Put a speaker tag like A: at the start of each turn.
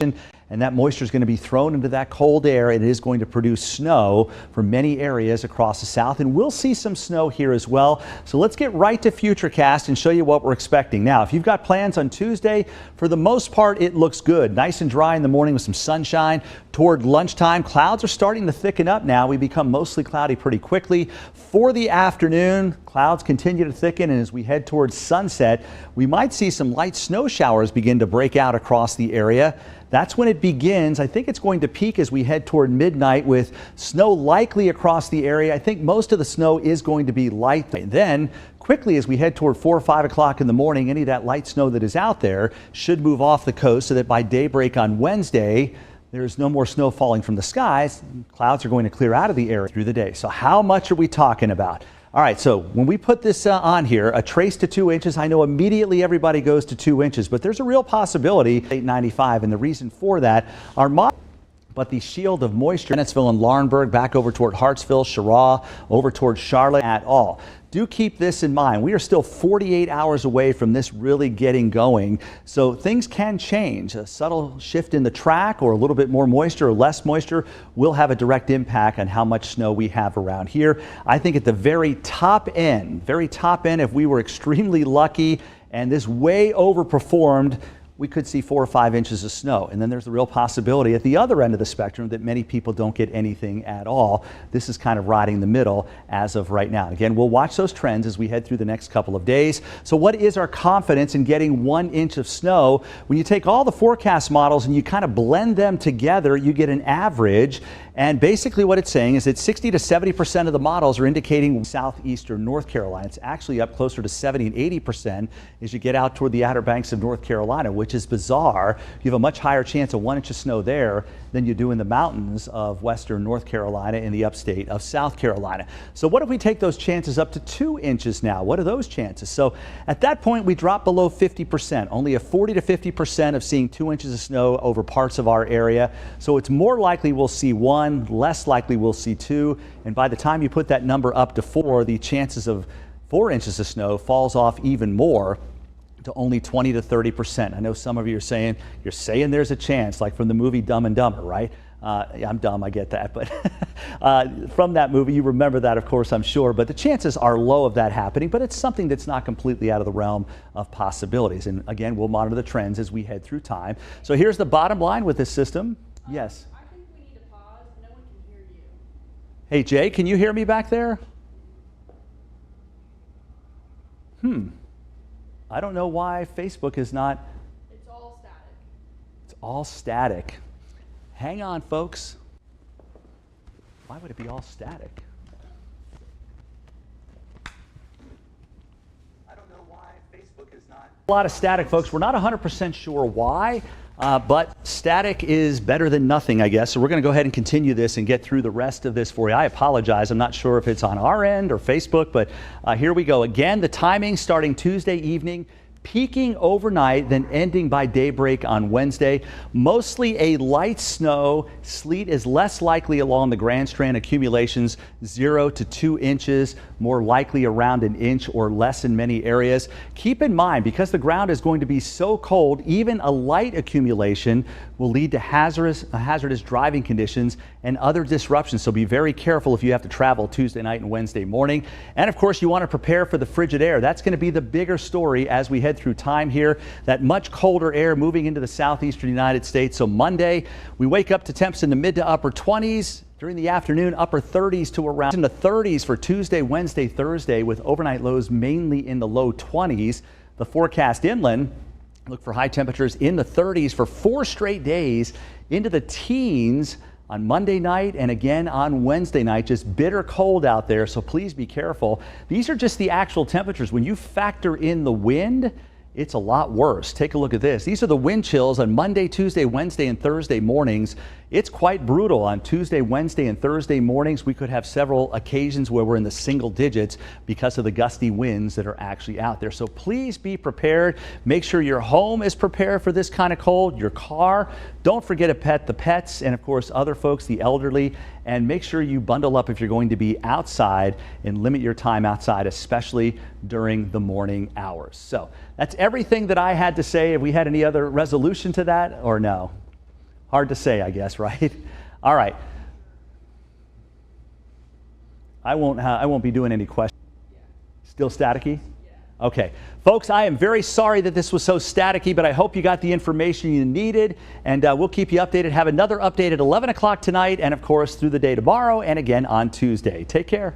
A: and that moisture is going to be thrown into that cold air, and it is going to produce snow for many areas across the south, and we'll see some snow here as well. So let's get right to Futurecast and show you what we're expecting. Now, if you've got plans on Tuesday, for the most part it looks good. Nice and dry in the morning with some sunshine. Toward lunchtime, clouds are starting to thicken up now. We become mostly cloudy pretty quickly. For the afternoon, clouds continue to thicken, and as we head towards sunset, we might see some light snow showers begin to break out across the area. That's when it begins. I think it's going to peak as we head toward midnight with snow likely across the area. I think most of the snow is going to be light. Then quickly as we head toward 4 or 5 o'clock in the morning, any of that light snow that is out there should move off the coast so that by daybreak on Wednesday, there's no more snow falling from the skies. Clouds are going to clear out of the area through the day. So how much are we talking about? All right, so when we put this on here, a trace to 2 inches, I know immediately everybody goes to 2 inches, but there's a real possibility 895, and the reason for that are but the shield of moisture, Bennettsville and Laurinburg, back over toward Hartsville, Cheraw, over toward Charlotte at all. Do keep this in mind. We are still 48 hours away from this really getting going, so things can change. A subtle shift in the track or a little bit more moisture or less moisture will have a direct impact on how much snow we have around here. I think at the very top end, if we were extremely lucky and this way overperformed, we could see 4 or 5 inches of snow. And then there's the real possibility at the other end of the spectrum that many people don't get anything at all. This is kind of riding the middle as of right now. Again, we'll watch those trends as we head through the next couple of days. So what is our confidence in getting 1 inch of snow? When you take all the forecast models and you kind of blend them together, you get an average. And basically what it's saying is that 60 to 70% of the models are indicating southeastern North Carolina. It's actually up closer to 70 and 80% as you get out toward the Outer Banks of North Carolina, which is bizarre. You have a much higher chance of 1 inch of snow there than you do in the mountains of western North Carolina and the upstate of South Carolina. So what if we take those chances up to 2 inches now? What are those chances? So at that point, we drop below 50%, only a 40 to 50% of seeing 2 inches of snow over parts of our area. So it's more likely we'll see 1, less likely we'll see 2. And by the time you put that number up to 4, the chances of 4 inches of snow falls off even more to only 20 to 30%. I know some of you are saying, there's a chance, like from the movie Dumb and Dumber, right? I'm dumb, I get that, but from that movie, you remember that, of course, I'm sure, but the chances are low of that happening, but it's something that's not completely out of the realm of possibilities. And again, we'll monitor the trends as we head through time. So here's the bottom line with this system. Yes?
B: I think we need to pause. No one can hear you.
A: Hey, Jay, can you hear me back there? I don't know why Facebook is not.
B: It's all static.
A: It's all static. Hang on, folks. Why would it be all static? I don't know why Facebook is not. A lot of static, folks. We're not 100% sure why, but static is better than nothing, I guess. So we're going to go ahead and continue this and get through the rest of this for you. I apologize. I'm not sure if it's on our end or Facebook, but here we go. Again, the timing starting Tuesday evening, peaking overnight, then ending by daybreak on Wednesday. Mostly a light snow. Sleet is less likely along the Grand Strand. Accumulations 0 to 2 inches, more likely around an inch or less in many areas. Keep in mind, because the ground is going to be so cold, even a light accumulation will lead to hazardous driving conditions and other disruptions. So be very careful if you have to travel Tuesday night and Wednesday morning. And of course, you want to prepare for the frigid air. That's going to be the bigger story as we head through time here. That much colder air moving into the southeastern United States. So Monday, we wake up to temps in the mid to upper 20s. During the afternoon, upper 30s to around in the 30s for Tuesday, Wednesday, Thursday, with overnight lows mainly in the low 20s. The forecast inland, look for high temperatures in the 30s for 4 straight days, into the teens on Monday night and again on Wednesday night. Just bitter cold out there, so please be careful. These are just the actual temperatures. When you factor in the wind, it's a lot worse. Take a look at this. These are the wind chills on Monday, Tuesday, Wednesday, and Thursday mornings. It's quite brutal on Tuesday, Wednesday, and Thursday mornings. We could have several occasions where we're in the single digits because of the gusty winds that are actually out there. So please be prepared. Make sure your home is prepared for this kind of cold, your car. Don't forget to pet the pets and, of course, other folks, the elderly. And make sure you bundle up if you're going to be outside and limit your time outside, especially during the morning hours. So that's everything that I had to say. Have we had any other resolution to that or no? Hard to say, I guess, right? All right. I won't be doing any questions. Still staticky? Okay. Folks, I am very sorry that this was so staticky, but I hope you got the information you needed, and we'll keep you updated. Have another update at 11 o'clock tonight, and of course through the day tomorrow, and again on Tuesday. Take care.